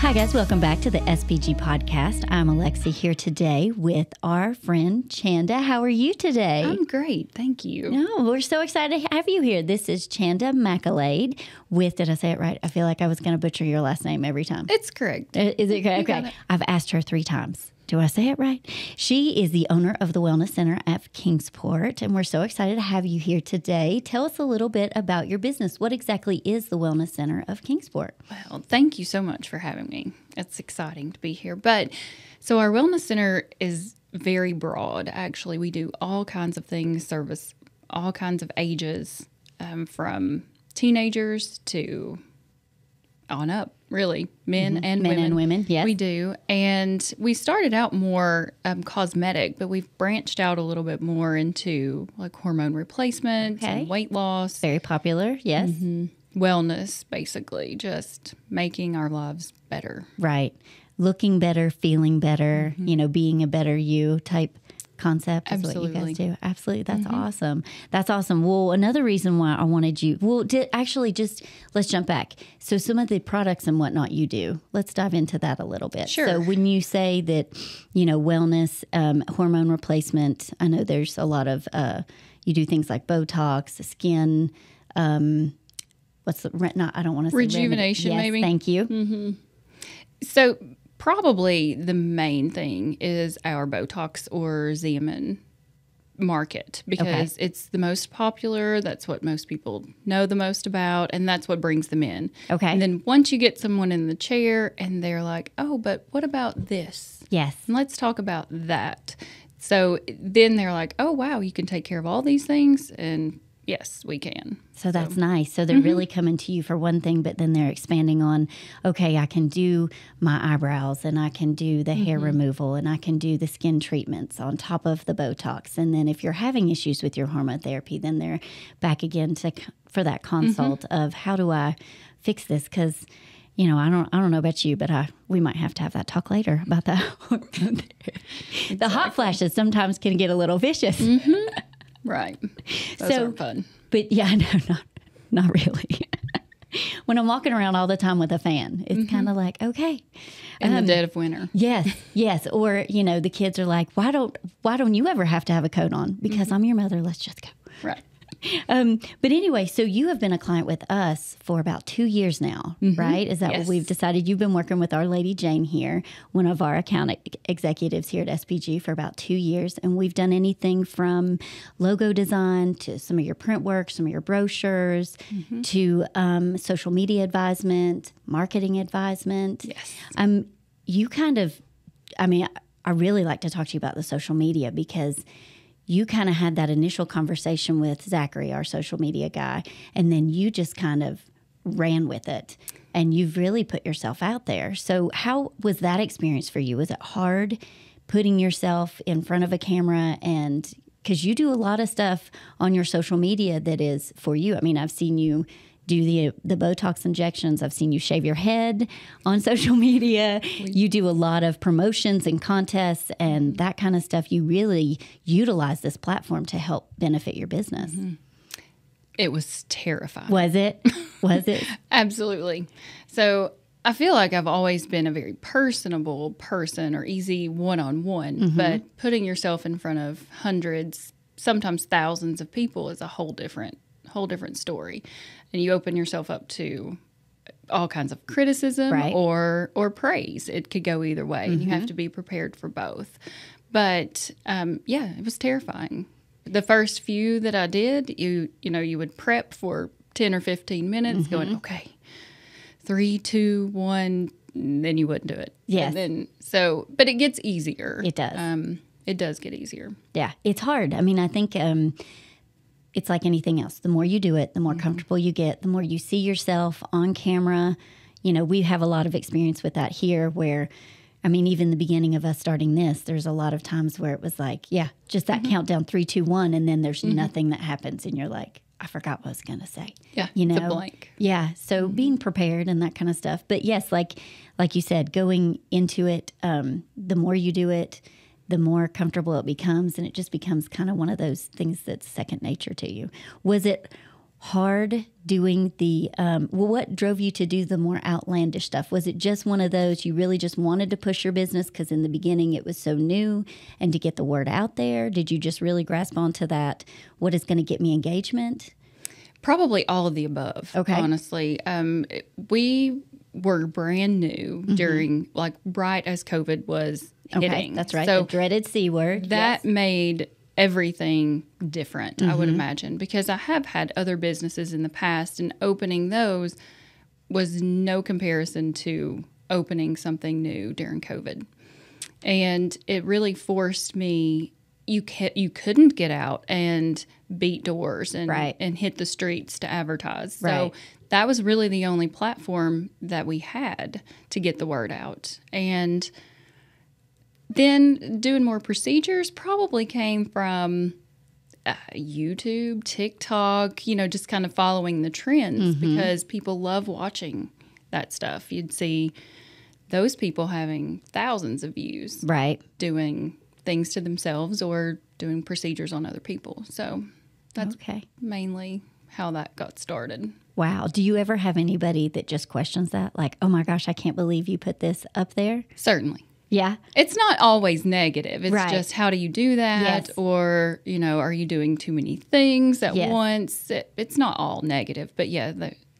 Hi, guys. Welcome back to the SPG podcast. I'm Alexi here today with our friend Chanda. How are you today? I'm great. Thank you. No, we're so excited to have you here. This is Chanda McAlade with, did I say it right? I feel like I was going to butcher your last name every time. It's correct. Is it correct? Okay. I've asked her 3 times. Do I say it right? She is the owner of the Wellness Center at Kingsport, and we're so excited to have you here today. Tell us a little bit about your business. What exactly is the Wellness Center of Kingsport? Well, thank you so much for having me. It's exciting to be here. So our Wellness Center is very broad. Actually, we do all kinds of things, service all kinds of ages, from teenagers to on up, really, men and women. Yes, we do. And we started out more cosmetic, but we've branched out a little bit more into like hormone replacement and weight loss. Very popular, yes. Wellness, basically, just making our lives better. Right. Looking better, feeling better, being a better you type concept is what you guys do. Absolutely. That's awesome. That's awesome. Well, another reason why I wanted you, let's jump back. So some of the products and whatnot you do, let's dive into that a little bit. Sure. So when you say that, wellness, hormone replacement, I know there's a lot of, you do things like Botox, skin, I don't want to say rejuvenation, yes, maybe. Thank you. So probably the main thing is our Botox or Xeomin market because it's the most popular. That's what most people know the most about, and that's what brings them in. Okay. And then once you get someone in the chair and they're like, oh, but what about this? Yes. And let's talk about that. So then they're like, oh, wow, you can take care of all these things. And yes, we can. So that's nice. So they're really coming to you for one thing, but then they're expanding on, okay, I can do my eyebrows and I can do the hair removal and I can do the skin treatments on top of the Botox. And then if you're having issues with your hormone therapy, then they're back again for that consult of how do I fix this? Because I don't know about you, but we might have to have that talk later about that. Exactly. The hot flashes sometimes can get a little vicious. Right. Those aren't fun. But yeah, no, not really. When I'm walking around all the time with a fan, it's kind of like, okay. In the dead of winter. Yes. Or, the kids are like, why don't you ever have to have a coat on? Because I'm your mother. Let's just go. Right. But anyway, so you have been a client with us for about 2 years now, right? Is that what we've decided? You've been working with our lady Jane here, one of our account executives here at SPG for about 2 years. And we've done anything from logo design to some of your print work, some of your brochures, to social media advisement, marketing advisement. Yes. I really like to talk to you about the social media because you kind of had that initial conversation with Zachary, our social media guy, and then you just kind of ran with it, and you've really put yourself out there. So how was that experience for you? Was it hard putting yourself in front of a camera? And because you do a lot of stuff on your social media that is for you. I mean, I've seen you do the Botox injections. I've seen you shave your head on social media. You do a lot of promotions and contests and that kind of stuff. You really utilize this platform to help benefit your business. It was terrifying. Was it? Was it? Absolutely. So I feel like I've always been a very personable person or easy one-on-one, but putting yourself in front of hundreds, sometimes thousands of people is a whole different story. And you open yourself up to all kinds of criticism or praise. It could go either way, and you have to be prepared for both. But it was terrifying. The first few that I did, you would prep for 10 or 15 minutes, going, okay, 3, 2, 1, then you wouldn't do it. Yes. And then, but it gets easier. It does. It does get easier. Yeah, it's hard. I mean, I think it's like anything else. The more you do it, the more comfortable you get, the more you see yourself on camera. We have a lot of experience with that here where, even the beginning of us starting this, there's a lot of times where it was like, just that countdown, 3, 2, 1, and then there's nothing that happens and you're like, I forgot what I was going to say. Yeah, it's a blank. Yeah, so being prepared and that kind of stuff. But yes, like you said, going into it, the more you do it, the more comfortable it becomes, and it just becomes kind of one of those things that's second nature to you. Was it hard doing the, what drove you to do the more outlandish stuff? Was it just one of those, you really just wanted to push your business because in the beginning it was so new and to get the word out there? Did you just really grasp onto that? What is going to get me engagement? Probably all of the above. Okay. Honestly, we were brand new during, like, right as COVID was hitting. That's right. So the dreaded C word. that made everything different, I would imagine, because I have had other businesses in the past, and opening those was no comparison to opening something new during COVID. And it really forced me, you couldn't get out and beat doors and, Right. and hit the streets to advertise. Right. So that was really the only platform that we had to get the word out. And then doing more procedures probably came from YouTube, TikTok, just kind of following the trends because people love watching that stuff. You'd see those people having thousands of views, Right. doing things to themselves or doing procedures on other people. So that's mainly how that got started. Wow. Do you ever have anybody that just questions that? Like, oh my gosh, I can't believe you put this up there? Certainly. Yeah. It's not always negative. It's Right. just, how do you do that? Yes. Or, are you doing too many things at once? It's not all negative. But yeah,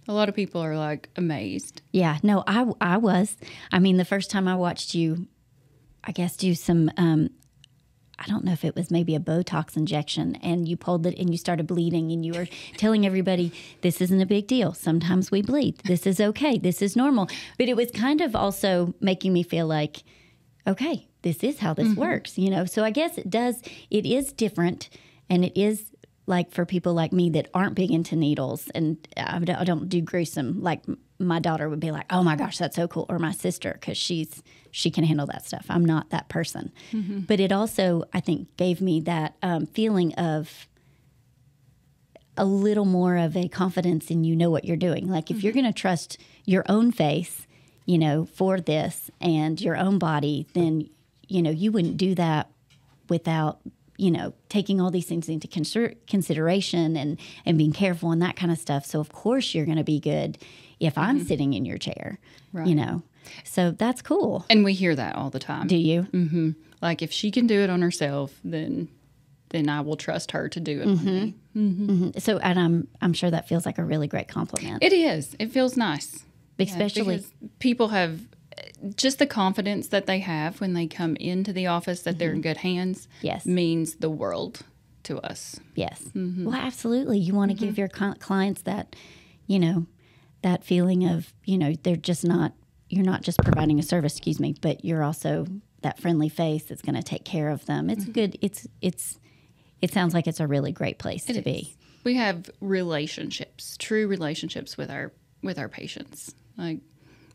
a lot of people are like amazed. Yeah. No, I was. I mean, the first time I watched you, I guess, do some, I don't know if it was maybe a Botox injection, and you pulled it and you started bleeding, and you were telling everybody, this isn't a big deal. Sometimes we bleed. This is okay. This is normal. But it was kind of also making me feel like, okay, this is how this works, So I guess it is different, and it is like for people like me that aren't big into needles, and I don't do gruesome. Like my daughter would be like, oh my gosh, that's so cool. Or my sister, because she can handle that stuff. I'm not that person. But it also, I think, gave me that feeling of a little more of a confidence in what you're doing. Like if you're going to trust your own face, for this and your own body, then, you wouldn't do that without, taking all these things into consideration and being careful and that kind of stuff. So, of course, you're going to be good if I'm sitting in your chair, Right. So that's cool. And we hear that all the time. Do you? Mm-hmm. Like if she can do it on herself, then I will trust her to do it on me. Mm-hmm. So, and I'm sure that feels like a really great compliment. It is. It feels nice. Especially because people have just the confidence that they have when they come into the office that they're in good hands. Yes. Means the world to us. Yes. Well, absolutely. You want to give your clients that, that feeling of, they're just not, you're not just providing a service, but you're also that friendly face that's going to take care of them. It's good. It sounds like it's a really great place to be. We have relationships, true relationships with our patients. Like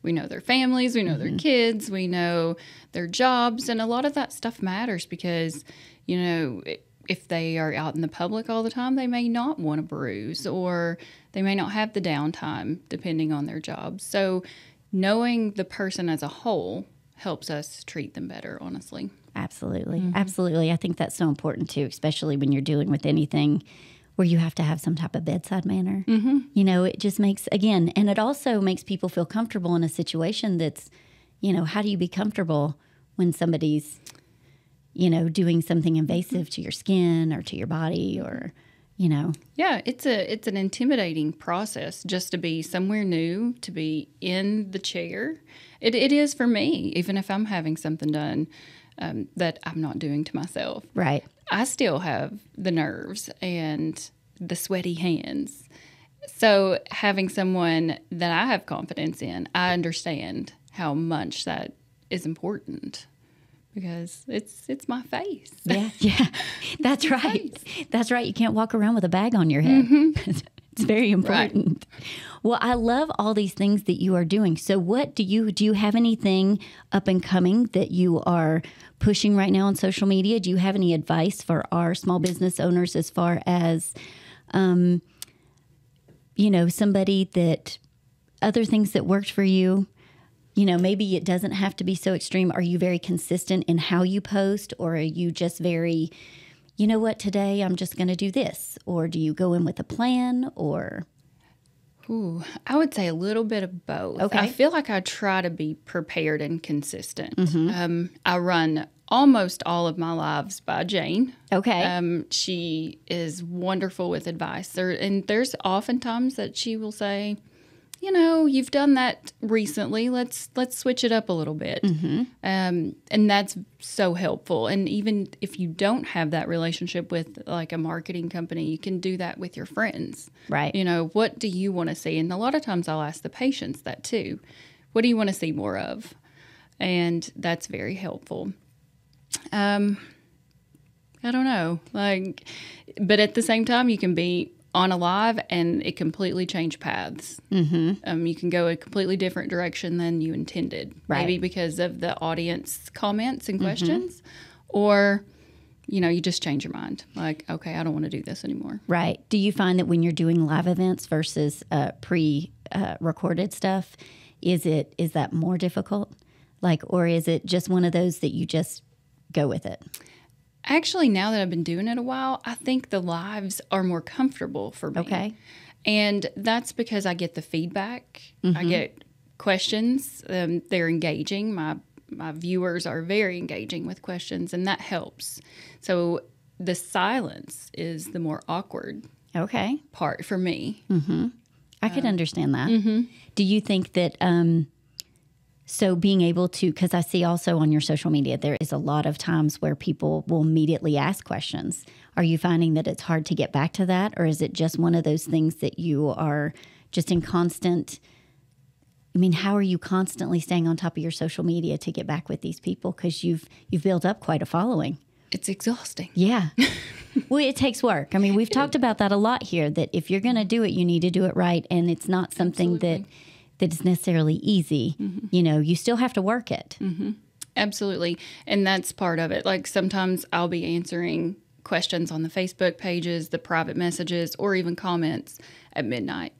we know their families, we know their kids, we know their jobs, and a lot of that stuff matters because, if they are out in the public all the time, they may not want to bruise or they may not have the downtime depending on their job. So knowing the person as a whole helps us treat them better, honestly. Absolutely. Absolutely. I think that's so important too, especially when you're dealing with anything where you have to have some type of bedside manner. It just makes, again, and it also makes people feel comfortable in a situation that's, how do you be comfortable when somebody's, doing something invasive to your skin or to your body or, Yeah, it's an intimidating process just to be somewhere new, to be in the chair. It is for me, even if I'm having something done that I'm not doing to myself. Right. I still have the nerves and the sweaty hands. So having someone that I have confidence in, I understand how much that is important because it's my face. Yeah. That's right. That's right. You can't walk around with a bag on your head. It's very important. Right. Well, I love all these things that you are doing. So what do you have anything up and coming that you are pushing right now on social media? Do you have any advice for our small business owners as far as, somebody that other things that worked for you? Maybe it doesn't have to be so extreme. Are you very consistent in how you post, or are you just very, you know what, today I'm just going to do this? Or do you go in with a plan or? Ooh, I would say a little bit of both. Okay. I feel like I try to be prepared and consistent. I run almost all of my lives by Jane. Okay. She is wonderful with advice. And there's often times that she will say, you know, you've done that recently. Let's switch it up a little bit. And that's so helpful. And even if you don't have that relationship with like a marketing company, you can do that with your friends. Right. You know, what do you want to see? And a lot of times I'll ask the patients that too. What do you want to see more of? And that's very helpful. I don't know. But at the same time, you can be on a live and it completely change paths. You can go a completely different direction than you intended. Right. Maybe because of the audience comments and questions, or, you know, you just change your mind. Like, okay, I don't want to do this anymore. Right. Do you find that when you're doing live events versus pre-recorded stuff, is that more difficult? Or is it just one of those that you just go with it? Actually, now that I've been doing it a while, I think the lives are more comfortable for me. Okay. And that's because I get the feedback. I get questions. They're engaging. My viewers are very engaging with questions, and that helps. So the silence is the more awkward part for me. I could understand that. Do you think that... So being able to, because I see also on your social media, there is a lot of times where people will immediately ask questions. Are you finding that it's hard to get back to that? Or is it just one of those things that you are just in constant, how are you constantly staying on top of your social media to get back with these people? Because you've built up quite a following. It's exhausting. Yeah. Well, it takes work. We've talked about that a lot here, that if you're going to do it, you need to do it right. And it's not something that is necessarily easy. You know, you still have to work it. Absolutely. And that's part of it. Like sometimes I'll be answering questions on the Facebook pages, the private messages, or even comments at midnight.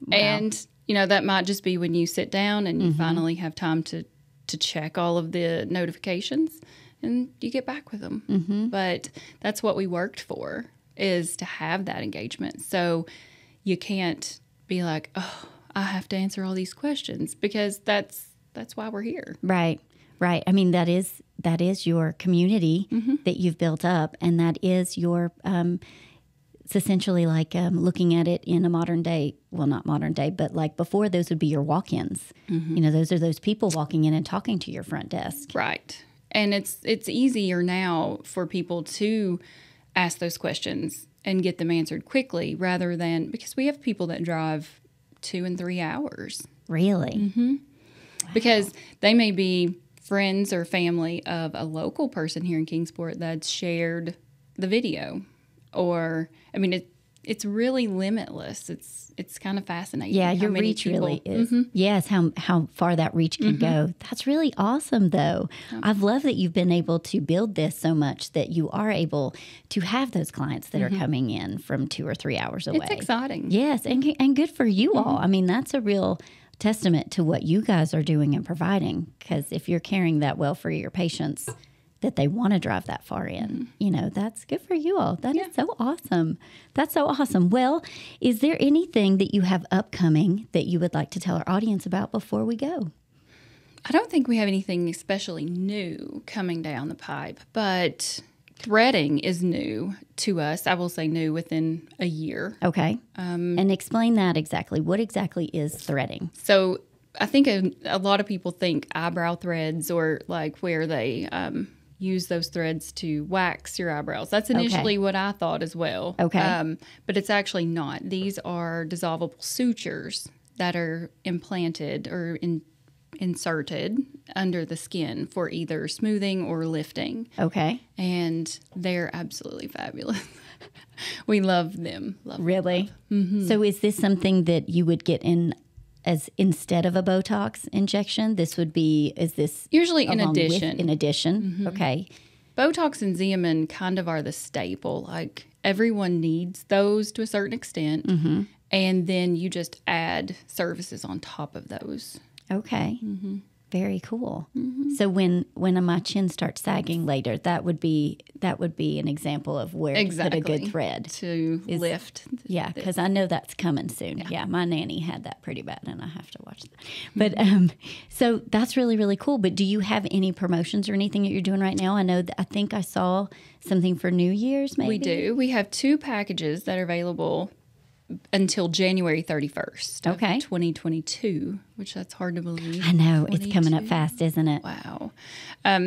Wow. And, you know, that might just be when you sit down and you finally have time to check all of the notifications and you get back with them. But that's what we worked for, is to have that engagement. So you can't be like, oh, I have to answer all these questions, because that's why we're here. Right. That is your community that you've built up, and that is your, it's essentially like looking at it in a modern day, well, not modern day, but like before, those would be your walk-ins. You know, those are those people walking in and talking to your front desk. Right. And it's easier now for people to ask those questions and get them answered quickly, rather than, because we have people that drive 2 and 3 hours. Really? Wow. Because they may be friends or family of a local person here in Kingsport that's shared the video. Or, it's really limitless. It's kind of fascinating. Yeah, your reach really is. Yes, how far that reach can go. That's really awesome, though. I've loved that you've been able to build this so much that you are able to have those clients that are coming in from 2 or 3 hours away. It's exciting. Yes, and good for you all. That's a real testament to what you guys are doing and providing, because if you're caring that well for your patients, that they want to drive that far in, you know, that's good for you all. That is so awesome. That's so awesome. Well, is there anything that you have upcoming that you would like to tell our audience about before we go? I don't think we have anything especially new coming down the pipe, but threading is new to us. I will say new within a year. Okay. And explain that exactly. What exactly is threading? So I think a lot of people think eyebrow threads, or like where they use those threads to wax your eyebrows. That's initially what I thought as well. Okay. But it's actually not. These are dissolvable sutures that are implanted or inserted under the skin for either smoothing or lifting. Okay. And they're absolutely fabulous. We love them. Really? So is this something that you would get in as instead of a Botox injection? Is this usually in addition? In addition. Okay. Botox and Xeomin kind of are the staple. Like everyone needs those to a certain extent, and then you just add services on top of those. Okay. Very cool. So when my chin starts sagging later, that would be an example of where to put a good thread to lift. Yeah, because I know that's coming soon. Yeah, my nanny had that pretty bad, and I have to watch that. But so that's really, really cool. But do you have any promotions or anything that you're doing right now? I think I saw something for New Year's. Maybe we do. We have 2 packages that are available until January 31st of 2022, which that's hard to believe. I know. It's coming up fast, isn't it? Wow.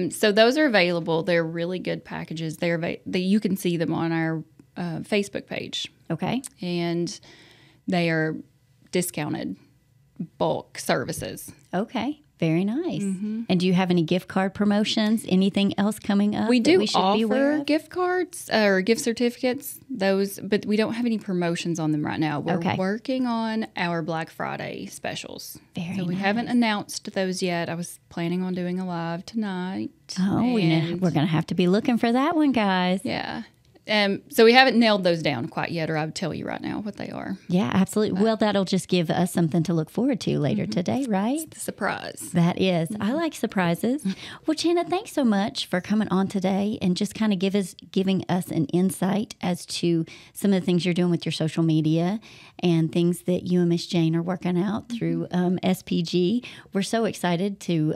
So those are available. They're really good packages. You can see them on our Facebook page. Okay. And they are discounted bulk services. Okay. Very nice. And do you have any gift card promotions? Anything else coming up? We do we should be aware offer of? gift cards or gift certificates, but we don't have any promotions on them right now. We're working on our Black Friday specials. Very so we nice. haven't announced those yet. I was planning on doing a live tonight. Oh, we're going to have to be looking for that one, guys. Yeah. So we haven't nailed those down quite yet, or I would tell you right now what they are. Yeah, absolutely. Well, that'll just give us something to look forward to later today, right? It's the surprise. That is. I like surprises. Well, Chana, thanks so much for coming on today and just kind of giving us an insight as to some of the things you're doing with your social media and things that you and Miss Jane are working out through SPG. We're so excited to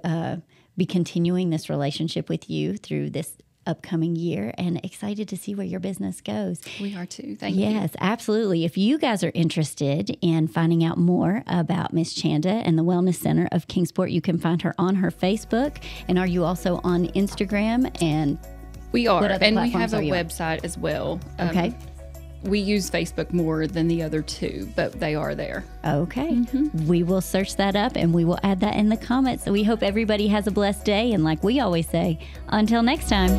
be continuing this relationship with you through this upcoming year and excited to see where your business goes. We are too. Thank you. Yes, absolutely. If you guys are interested in finding out more about Miss Chanda and the Wellness Center of Kingsport, you can find her on her Facebook. And are you also on Instagram? And we are. And we platforms have a website as well. Okay. We use Facebook more than the other 2, but they are there. Okay. We will search that up and we will add that in the comments. So we hope everybody has a blessed day. And like we always say, until next time.